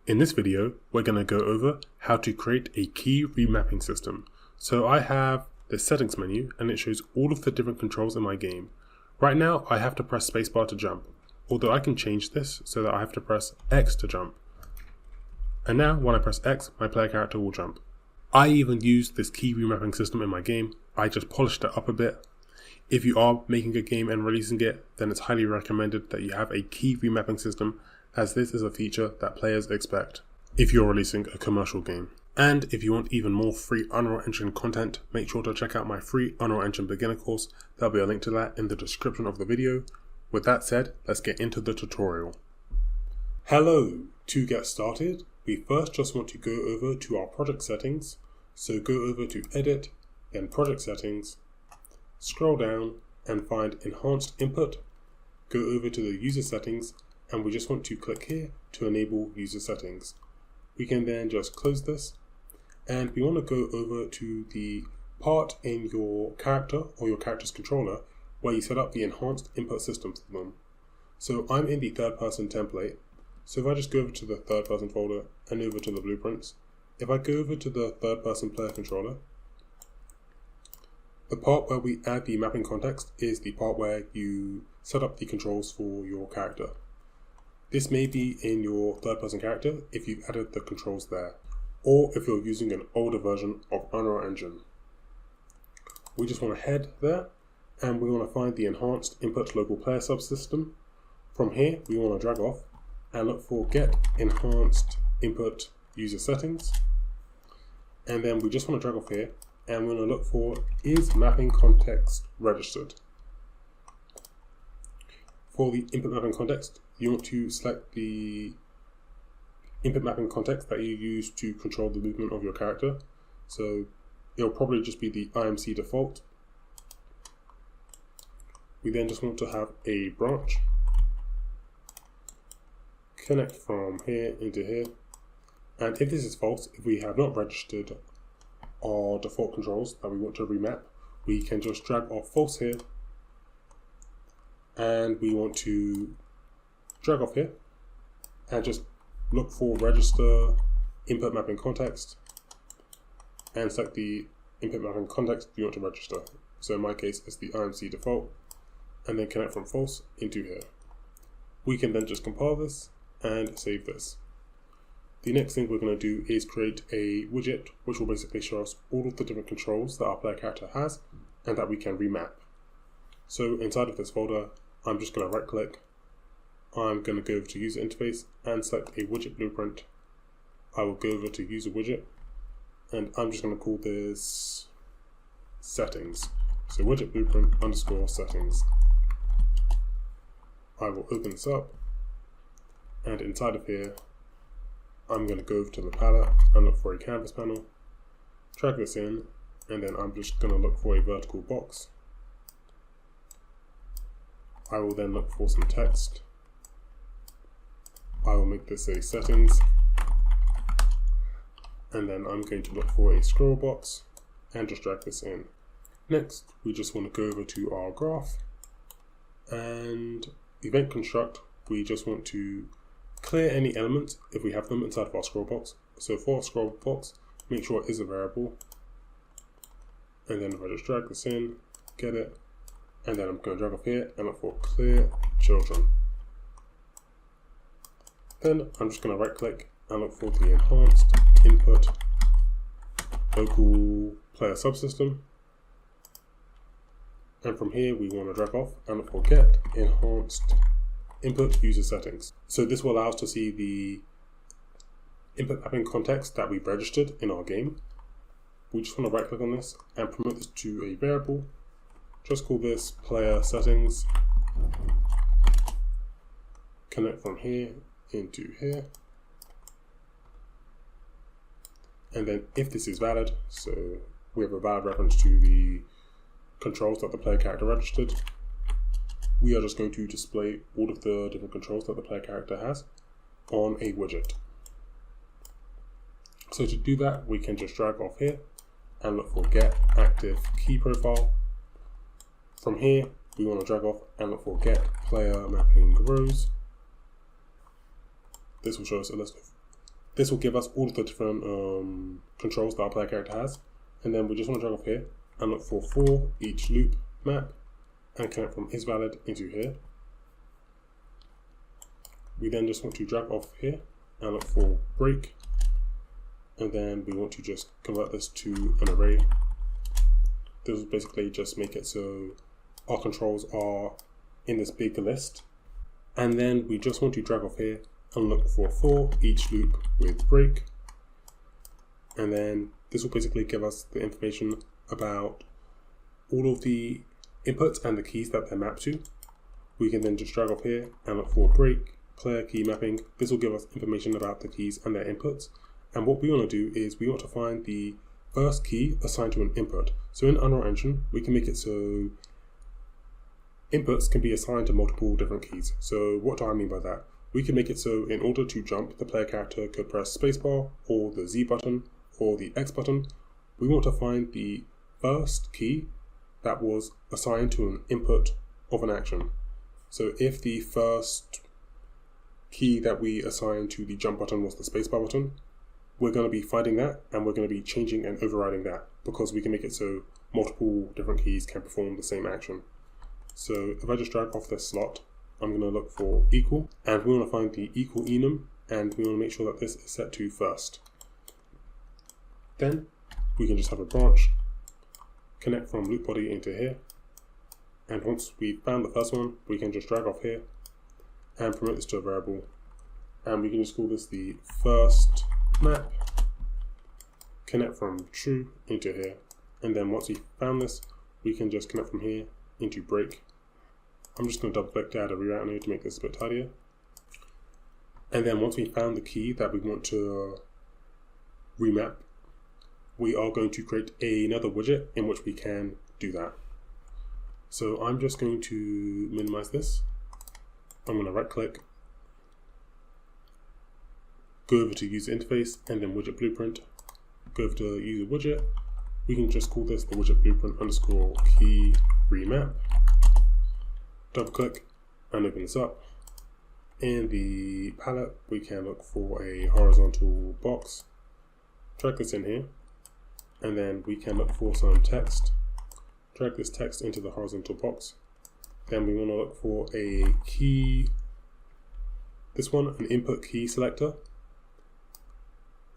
In this video, we're going to go over how to create a key remapping system. So I have the settings menu and it shows all of the different controls in my game. Right now, I have to press spacebar to jump, although I can change this so that I have to press X to jump. And now when I press X, my player character will jump. I even use this key remapping system in my game. I just polished it up a bit. If you are making a game and releasing it, then it's highly recommended that you have a key remapping system, as this is a feature that players expect if you're releasing a commercial game. And if you want even more free Unreal Engine content, make sure to check out my free Unreal Engine beginner course. There'll be a link to that in the description of the video. With that said, let's get into the tutorial. Hello! To get started, we first just want to go over to our project settings. So go over to Edit, then Project Settings, scroll down and find Enhanced Input. Go over to the User Settings and we just want to click here to enable User Settings. We can then just close this and we want to go over to the part in your character or your character's controller where you set up the Enhanced Input System for them. So I'm in the third person template. So if I just go over to the third person folder and over to the blueprints, if I go over to the third person player controller, the part where we add the mapping context is the part where you set up the controls for your character. This may be in your third person character if you've added the controls there, or if you're using an older version of Unreal Engine. We just want to head there and we want to find the Enhanced Input Local Player subsystem. From here, we want to drag off and look for Get Enhanced Input User Settings. And then we just want to drag off here and we're going to look for is mapping context registered. For the input mapping context, you want to select the input mapping context that you use to control the movement of your character. So it'll probably just be the IMC default. We then just want to have a branch. Connect from here into here. And if this is false, if we have not registered our default controls that we want to remap, we can just drag off false here. And we want to drag off here and just look for register input mapping context and select the input mapping context you want to register. So in my case, it's the IMC default, and then connect from false into here. We can then just compile this and save this. The next thing we're going to do is create a widget, which will basically show us all of the different controls that our player character has and that we can remap. So inside of this folder, I'm just going to right click. I'm going to go over to user interface and select a widget blueprint. I will go over to user widget and I'm just going to call this settings. So widget blueprint underscore settings. I will open this up and inside of here, I'm going to go over to the palette and look for a canvas panel, drag this in, and then I'm just going to look for a vertical box. I will then look for some text. I will make this a settings, and then I'm going to look for a scroll box and just drag this in. Next, we just want to go over to our graph and event construct. We just want to clear any elements if we have them inside of our scroll box. So for our scroll box, make sure it is a variable. And then if I just drag this in, get it, and then I'm going to drag off here and look for clear children. Then I'm just going to right click and look for the Enhanced Input Local Player subsystem. And from here we want to drag off and look for Get Enhanced Input User Settings. So this will allow us to see the input mapping context that we've registered in our game. We just want to right click on this and promote this to a variable. Just call this player settings. Connect from here into here. And then if this is valid, so we have a valid reference to the controls that the player character registered, we are just going to display all of the different controls that the player character has on a widget. So to do that, we can just drag off here and look for Get Active Key Profile. From here, we want to drag off and look for Get Player Mapping Rows. This will show us a list of This will give us all of the different controls that our player character has. And then we just want to drag off here and look for each loop map and connect from isValid into here. We then just want to drag off here and look for break. And then we want to just convert this to an array. This will basically just make it so our controls are in this big list. And then we just want to drag off here and look for each loop with break. And then this will basically give us the information about all of the inputs and the keys that they're mapped to. We can then just drag off here and look for break, player key mapping. This will give us information about the keys and their inputs. And what we want to do is we want to find the first key assigned to an input. So in Unreal Engine, we can make it so inputs can be assigned to multiple different keys. So what do I mean by that? We can make it so in order to jump, the player character could press spacebar or the Z button or the X button. We want to find the first key that was assigned to an input of an action. So if the first key that we assigned to the jump button was the spacebar button, we're going to be finding that and we're going to be changing and overriding that because we can make it so multiple different keys can perform the same action. So if I just drag off this slot, I'm going to look for equal, and we want to find the equal enum, and we want to make sure that this is set to first. Then we can just have a branch, connect from loop body into here, and once we've found the first one, we can just drag off here and promote this to a variable, and we can just call this the first map, connect from true into here, and then once we've found this, we can just connect from here into break. I'm just going to double click to add a rewrite node to make this a bit tidier. And then once we found the key that we want to remap, we are going to create another widget in which we can do that. So I'm just going to minimize this. I'm going to right click, go over to user interface and then widget blueprint, go over to user widget. We can just call this the widget blueprint underscore key remap. Double click and open this up. In the palette, we can look for a horizontal box. Drag this in here, and then we can look for some text. Drag this text into the horizontal box. Then we want to look for a key, this one, an input key selector,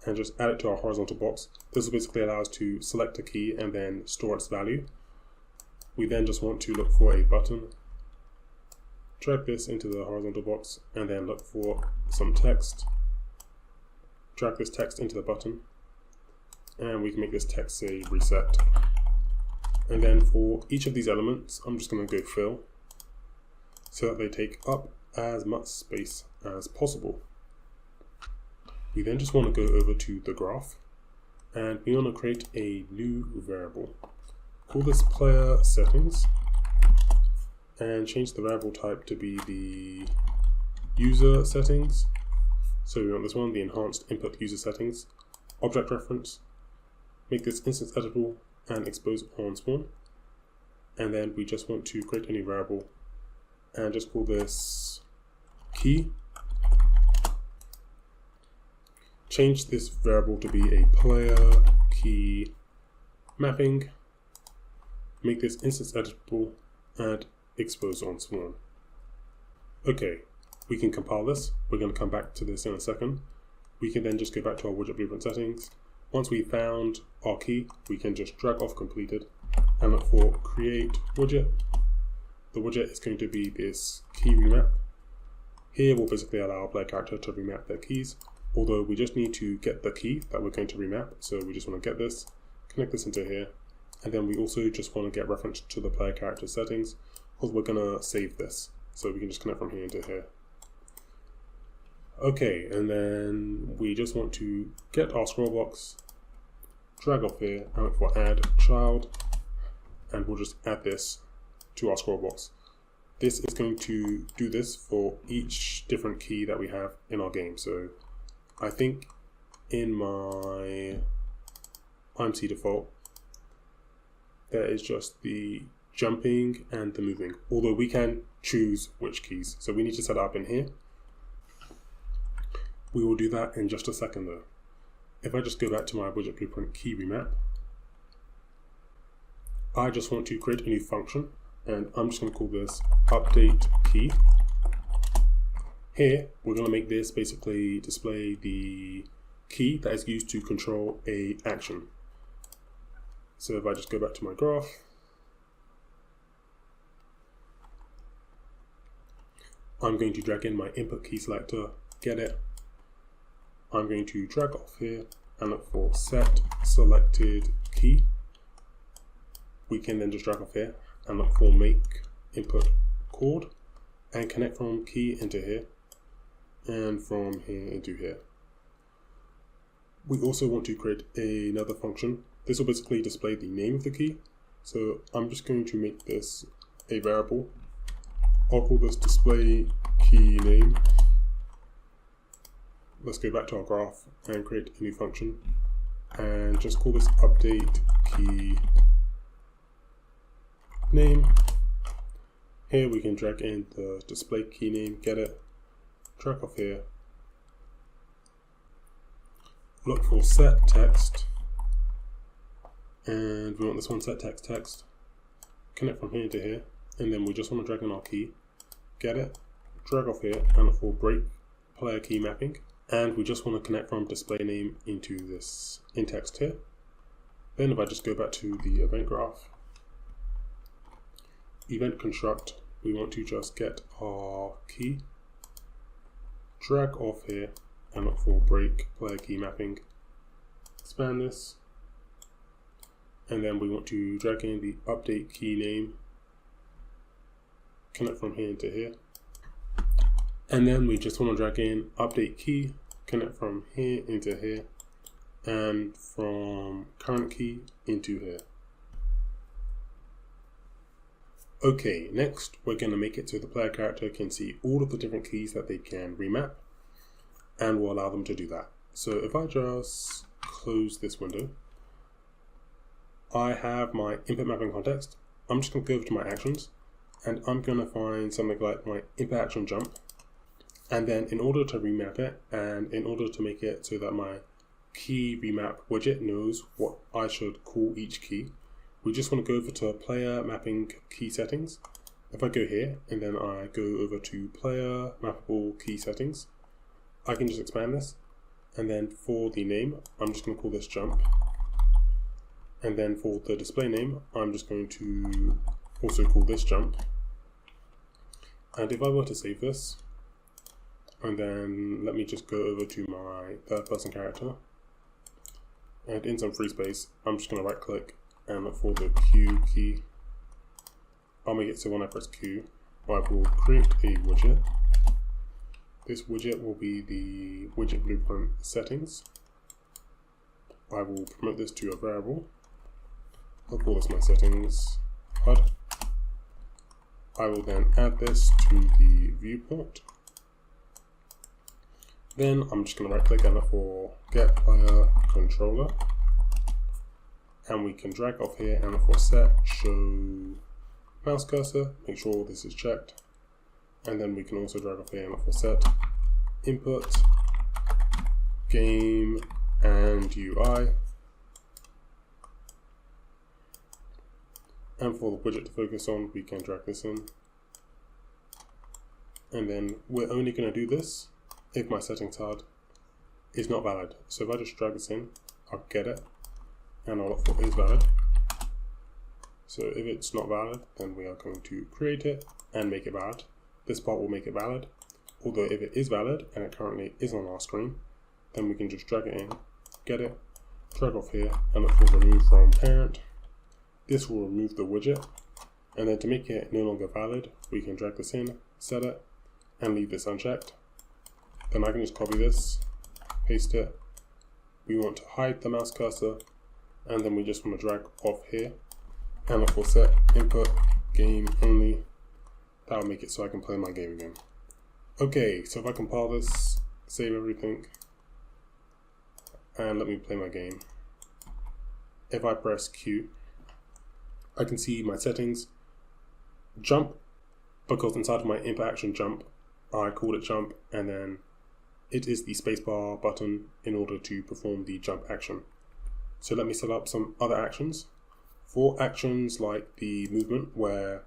and just add it to our horizontal box. This will basically allow us to select a key and then store its value. We then just want to look for a button. Drag this into the horizontal box and then look for some text. Drag this text into the button, and we can make this text say reset. And then for each of these elements, I'm just going to go fill so that they take up as much space as possible. We then just want to go over to the graph and we want to create a new variable. Call this player settings and change the variable type to be the user settings. So we want this one, the enhanced input user settings, object reference, make this instance editable and expose on spawn. And then we just want to create a new variable and just call this key. Change this variable to be a player key mapping, make this instance editable and expose on spawn. Okay, we can compile this. We're going to come back to this in a second. We can then just go back to our widget blueprint settings. Once we found our key, we can just drag off completed and look for create widget. The widget is going to be this key remap. Here we'll basically allow our player character to remap their keys, although we just need to get the key that we're going to remap. So we just want to get this, connect this into here, and then we also just want to get reference to the player character settings because we're going to save this. So we can just connect from here into here. Okay, and then we just want to get our scroll box, drag off here, and look for add child, and we'll just add this to our scroll box. This is going to do this for each different key that we have in our game. So I think in my IMC default, there is just the jumping and the moving, although we can choose which keys. So we need to set it up in here. We will do that in just a second though. If I just go back to my widget blueprint key remap, I just want to create a new function, and I'm just going to call this update key. Here, we're going to make this basically display the key that is used to control a action. So if I just go back to my graph, I'm going to drag in my input key selector, get it. I'm going to drag off here and look for set selected key. We can then just drag off here and look for make input chord and connect from key into here and from here into here. We also want to create another function. This will basically display the name of the key. So I'm just going to make this a variable. I'll call this display key name. Let's go back to our graph and create a new function and just call this update key name. Here we can drag in the display key name, get it, drag off here, look for set text, and we want this one set text, connect from here to here, and then we just want to drag in our key, get it, drag off here, and look for break player key mapping, and we just want to connect from display name into this in text here. Then if I just go back to the event graph, event construct, we want to just get our key, drag off here and look for break player key mapping, expand this, and then we want to drag in the update key name, connect from here to here, and then we just want to drag in update key, connect from here into here, and from current key into here. Okay, next we're going to make it so the player character can see all of the different keys that they can remap, and we'll allow them to do that. So if I just close this window, I have my input mapping context. I'm just going to go over to my actions, and I'm going to find something like my input action jump, and then in order to remap it, and in order to make it so that my key remap widget knows what I should call each key, we just want to go over to player mapping key settings. If I go here and then I go over to player mappable key settings, I can just expand this, and then for the name I'm just going to call this jump, and then for the display name I'm just going to also call this jump. And if I were to save this, and then let me just go over to my third person character, and in some free space I'm just going to right click and look for the Q key. I'll make it so when I press Q, I will create a widget. This widget will be the widget blueprint settings. I will promote this to a variable. I'll call this my settings HUD. I will then add this to the viewport. Then I'm just going to right click and look for get player controller. And we can drag off here and look for set show mouse cursor, make sure this is checked. And then we can also drag off here and look for set input, game, and UI. And for the widget to focus on, we can drag this in. And then we're only going to do this if my settings HUD is not valid. So if I just drag this in, I'll get it, and I'll look for is valid. So if it's not valid, then we are going to create it and make it valid. This part will make it valid. Although if it is valid and it currently is on our screen, then we can just drag it in, get it, drag off here, and look for remove from parent. This will remove the widget, and then to make it no longer valid, we can drag this in, set it, and leave this unchecked. Then I can just copy this, paste it. We want to hide the mouse cursor, and then we just want to drag off here and look for set input game only. That'll make it so I can play my game again. Okay, so if I compile this, save everything, and let me play my game. If I press Q, I can see my settings jump, because inside of my input action jump, I called it jump, and then it is the spacebar button in order to perform the jump action. So let me set up some other actions. For actions like the movement, where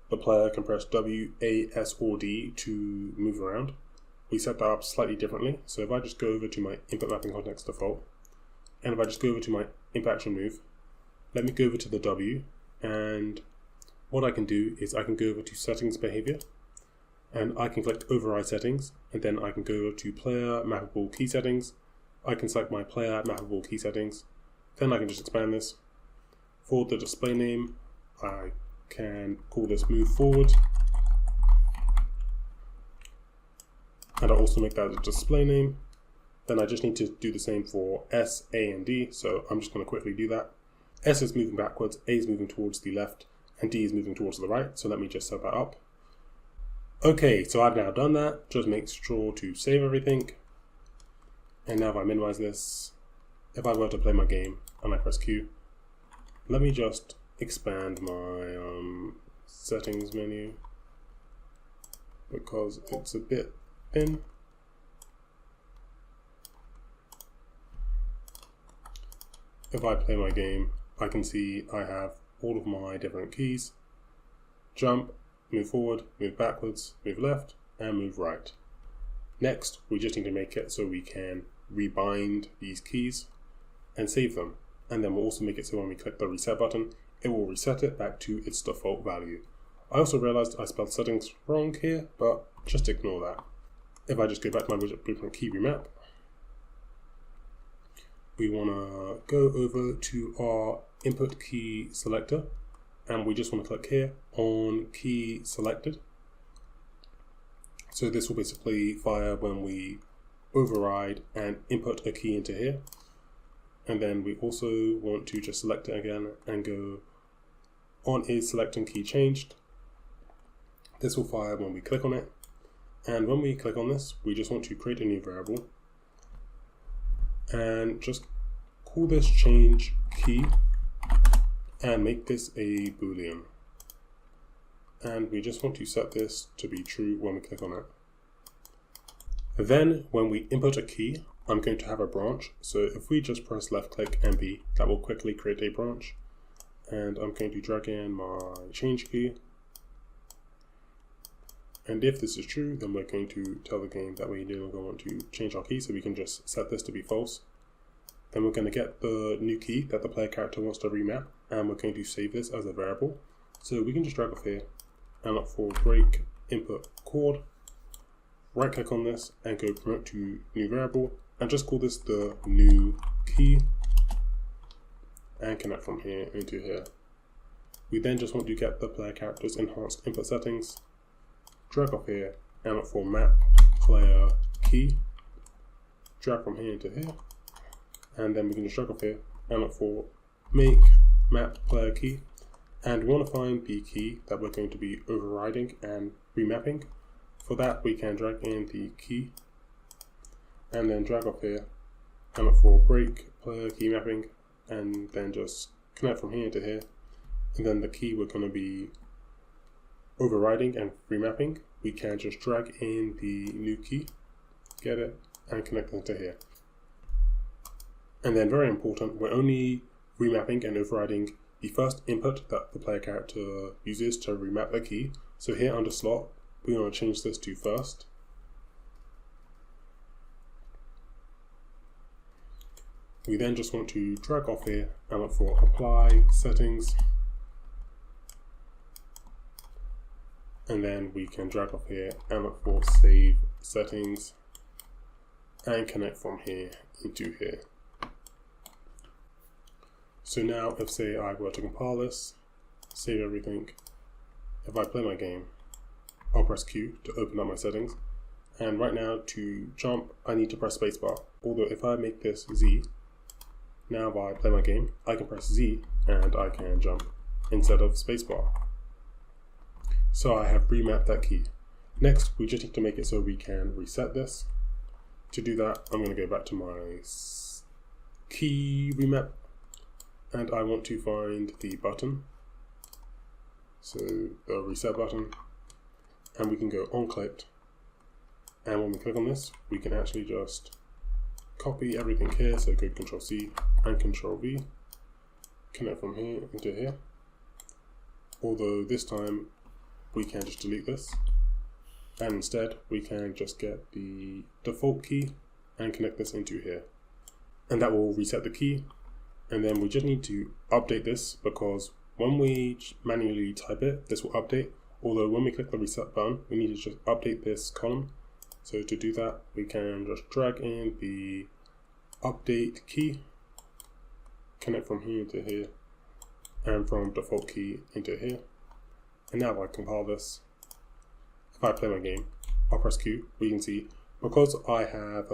the player can press W, A, S, or D to move around, we set that up slightly differently. So if I just go over to my input mapping context default, and if I just go over to my input action move, let me go over to the W, and what I can do is I can go over to settings behavior, and I can click override settings, and then I can go over to player mappable key settings. I can select my player mappable key settings, then I can just expand this. For the display name, I can call this move forward, and I'll also make that a display name. Then I just need to do the same for S, A, and D, so I'm just going to quickly do that. S is moving backwards, A is moving towards the left, and D is moving towards the right, so let me just set that up. Okay, so I've now done that. Just make sure to save everything. And now if I minimize this, if I were to play my game and I press Q, let me just expand my settings menu because it's a bit thin. If I play my game, I can see I have all of my different keys: jump, move forward, move backwards, move left, and move right. Next, we just need to make it so we can rebind these keys and save them. And then we'll also make it so when we click the reset button, it will reset it back to its default value. I also realized I spelled settings wrong here, but just ignore that. If I just go back to my widget blueprint key remap, we want to go over to our input key selector, and we just want to click here on key selected. So this will basically fire when we override and input a key into here. And then we also want to just select it again and go on is selecting key changed. This will fire when we click on it. And when we click on this, we just want to create a new variable and just call this change key and make this a boolean. And we just want to set this to be true when we click on it. Then when we input a key, I'm going to have a branch. So if we just press left click and B, that will quickly create a branch. And I'm going to drag in my change key. And if this is true, then we're going to tell the game that we no longer want to change our key, so we can just set this to be false. Then we're going to get the new key that the player character wants to remap, and we're going to save this as a variable. So we can just drag off here and look for break input chord, right click on this and go promote to new variable, and just call this the new key and connect from here into here. We then just want to get the player character's enhanced input settings, drag off here and look for map player key, drag from here into here, and then we can just drag off here and look for make map player key, and we want to find the key that we're going to be overriding and remapping. For that, we can drag in the key and then drag off here and look for break player key mapping, and then just connect from here to here. And then the key we're going to be overriding and remapping, we can just drag in the new key, get it, and connect it to here. And then very important, we're only remapping and overriding the first input that the player character uses to remap the key. So here under slot, we want to change this to first. We then just want to drag off here and look for apply settings. And then we can drag off here and look for save settings and connect from here into here. So now if say I were to compile this, save everything, if I play my game, I'll press Q to open up my settings. And right now to jump, I need to press spacebar. Although if I make this Z, now if I play my game, I can press Z and I can jump instead of spacebar. So I have remapped that key. Next, we just need to make it so we can reset this. To do that, I'm going to go back to my key remap, and I want to find the button. So the reset button, and we can go on clicked, And when we click on this, we can actually just copy everything here. So go Control C and Control V, connect from here into here. Although this time we can just delete this, and instead we can just get the default key and connect this into here. And that will reset the key. And then we just need to update this, because when we manually type it, this will update. Although when we click the reset button, we need to just update this column. So to do that, we can just drag in the update key, connect from here to here, and from default key into here. And now if I compile this, if I play my game, I'll press Q, we can see, because I have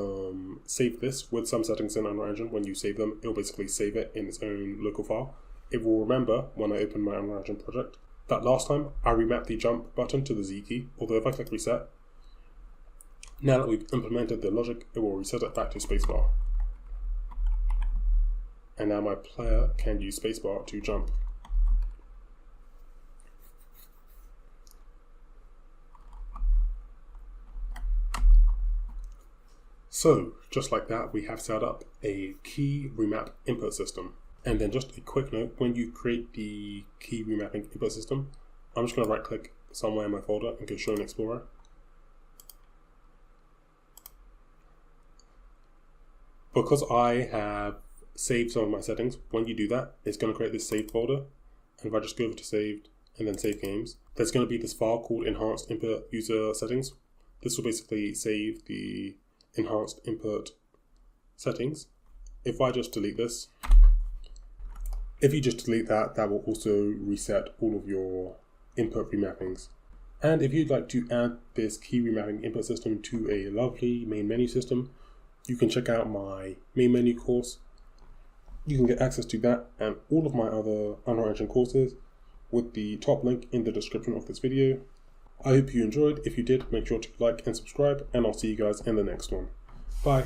saved this with some settings in Unreal Engine, when you save them, it'll basically save it in its own local file. It will remember when I open my Unreal Engine project that last time I remapped the jump button to the Z key, although if I click reset, now that we've implemented the logic, it will reset it back to spacebar. And now my player can use spacebar to jump. So, just like that, we have set up a key remap input system. And then just a quick note, when you create the key remapping input system, I'm just going to right click somewhere in my folder and go Show in Explorer. Because I have saved some of my settings, when you do that, it's going to create this saved folder. And if I just go over to Saved and then Save Games, there's going to be this file called Enhanced Input User Settings. This will basically save the enhanced input settings. If I just delete this, if you just delete that, that will also reset all of your input remappings. And if you'd like to add this key remapping input system to a lovely main menu system, you can check out my main menu course. You can get access to that and all of my other Unreal Engine courses with the top link in the description of this video. I hope you enjoyed. If you did, make sure to like and subscribe, and I'll see you guys in the next one. Bye.